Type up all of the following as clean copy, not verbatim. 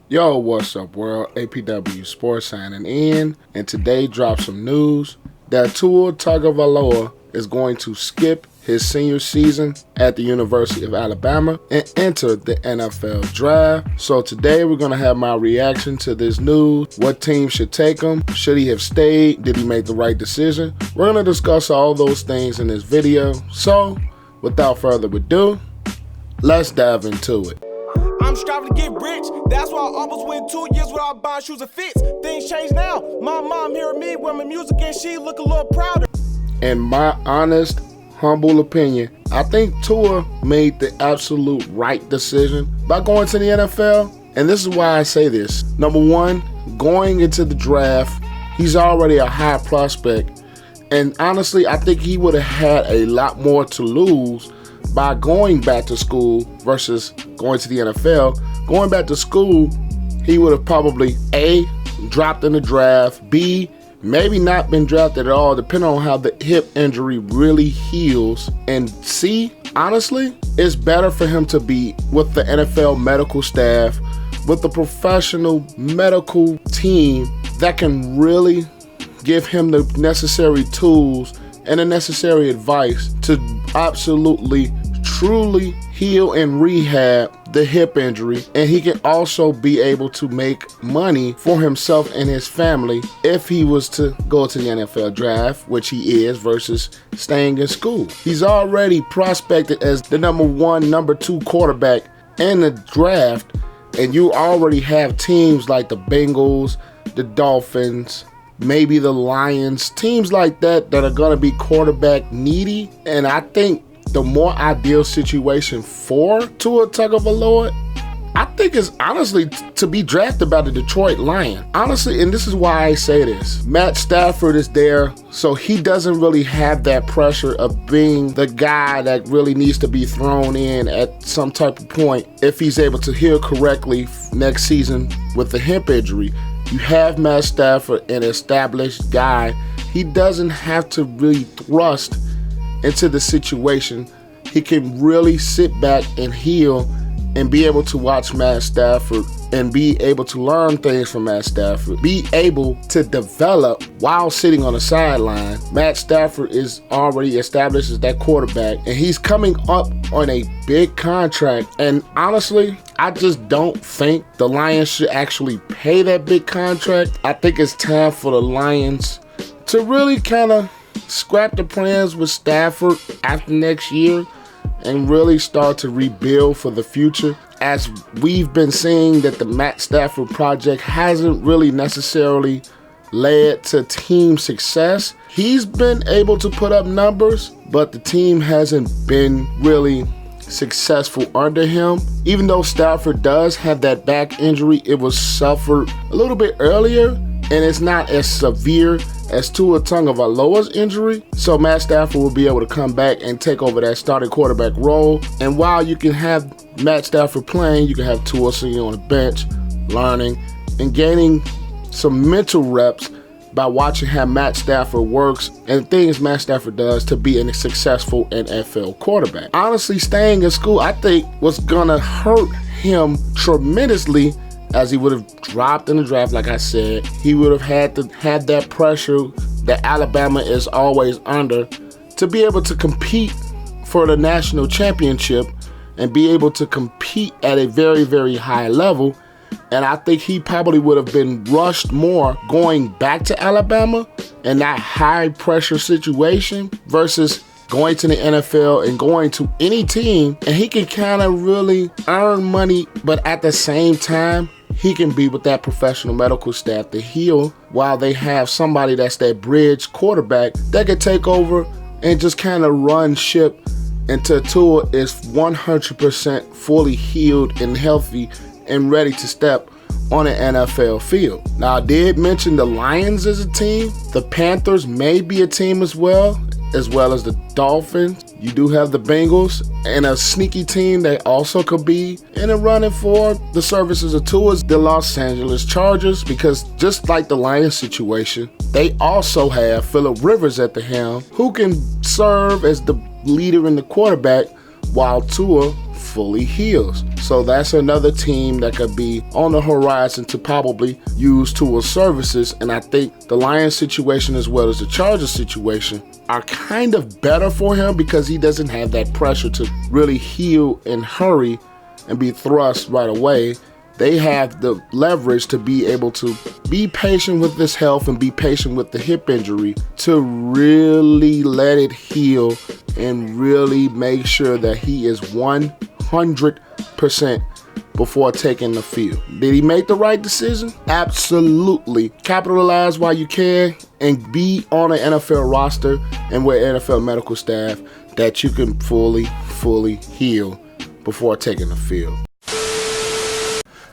Yo, what's up, world? APW Sports signing in, and today dropped some news that Tua Tagovailoa is going to skip his senior season at the University of Alabama and enter the NFL draft. So today we're going to have my reaction to this news. What team should take him? Should he have stayed? Did he make the right decision? We're going to discuss all those things in this video. So without further ado, let's dive into it. I'm striving to get rich. That's why I almost went 2 years without buying shoes and fits. Things change now. My mom hearing me with my music and she look a little prouder. In my honest, humble opinion, I think Tua made the absolute right decision by going to the NFL. And this is why I say this. Number one, going into the draft, he's already a high prospect. And honestly, I think he would have had a lot more to lose by going back to school versus going to the NFL. Going back to school, he would have probably A, dropped in the draft, B, maybe not been drafted at all, depending on how the hip injury really heals, and C, honestly, it's better for him to be with the NFL medical staff, with the professional medical team that can really give him the necessary tools and the necessary advice to absolutely, truly heal and rehab the hip injury. And he can also be able to make money for himself and his family if he was to go to the NFL draft, which he is, versus staying in school. He's already prospected as the number one, number two quarterback in the draft, and you already have teams like the Bengals, the Dolphins, maybe the Lions, teams like that are going to be quarterback needy. And I think the more ideal situation for Tua Tagovailoa, I think, is honestly to be drafted by the Detroit Lions. Honestly, and this is why I say this, Matt Stafford is there, so he doesn't really have that pressure of being the guy that really needs to be thrown in at some type of point if he's able to heal correctly next season with the hip injury. You have Matt Stafford, an established guy. He doesn't have to really thrust into the situation. He can really sit back and heal and be able to watch Matt Stafford and be able to learn things from Matt Stafford, be able to develop while sitting on the sideline. Matt Stafford is already established as that quarterback, and he's coming up on a big contract. And honestly, I just don't think the Lions should actually pay that big contract. I think it's time for the Lions to really kind of scrap the plans with Stafford after next year and really start to rebuild for the future. As we've been seeing that the Matt Stafford project hasn't really necessarily led to team success. He's been able to put up numbers, but the team hasn't been really successful under him. Even though Stafford does have that back injury, it was suffered a little bit earlier, and it's not as severe as Tua Tagovailoa's injury. So Matt Stafford will be able to come back and take over that starting quarterback role. And while you can have Matt Stafford playing, you can have Tua sitting on the bench, learning and gaining some mental reps by watching how Matt Stafford works and things Matt Stafford does to be a successful NFL quarterback. Honestly, staying in school, I think, was gonna hurt him tremendously, as he would have dropped in the draft. Like I said, he would have had to have that pressure that Alabama is always under to be able to compete for the national championship and be able to compete at a very, very high level. And I think he probably would have been rushed more going back to Alabama in that high pressure situation versus going to the NFL and going to any team. And he can kind of really earn money, but at the same time, he can be with that professional medical staff to heal while they have somebody that's that bridge quarterback that can take over and just kind of run ship until Tua is 100% fully healed and healthy and ready to step on an NFL field. Now, I did mention the Lions as a team. The Panthers may be a team as well as the Dolphins. You do have the Bengals and a sneaky team that also could be in a running for the services of Tua's, the Los Angeles Chargers, because just like the Lions situation, they also have Phillip Rivers at the helm, who can serve as the leader and the quarterback while Tua fully heals. So that's another team that could be on the horizon to probably use Tua's services. And I think the Lions situation as well as the Chargers situation are kind of better for him because he doesn't have that pressure to really heal and hurry and be thrust right away. They have the leverage to be able to be patient with this health and be patient with the hip injury to really let it heal and really make sure that he is 100% before taking the field. Did he make the right decision? Absolutely. Capitalize while you can and be on an NFL roster and with NFL medical staff that you can fully heal before taking the field.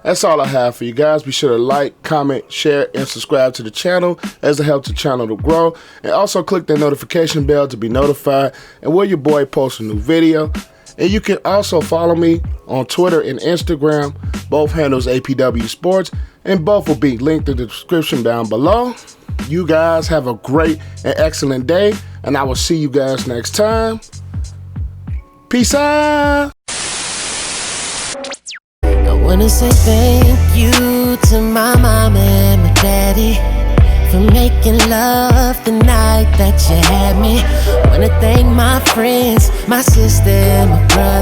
That's all I have for you guys. Be sure to like, comment, share, and subscribe to the channel as it helps the channel to grow. And also click the notification bell to be notified and when your boy posts a new video. And you can also follow me on Twitter and Instagram. Both handles APW Sports, and both will be linked in the description down below. You guys have a great and excellent day, and I will see you guys next time. Peace out. I wanna say thank you to my mom and my daddy for making love the night that you had me. Wanna thank my friends, my sister, and my brother.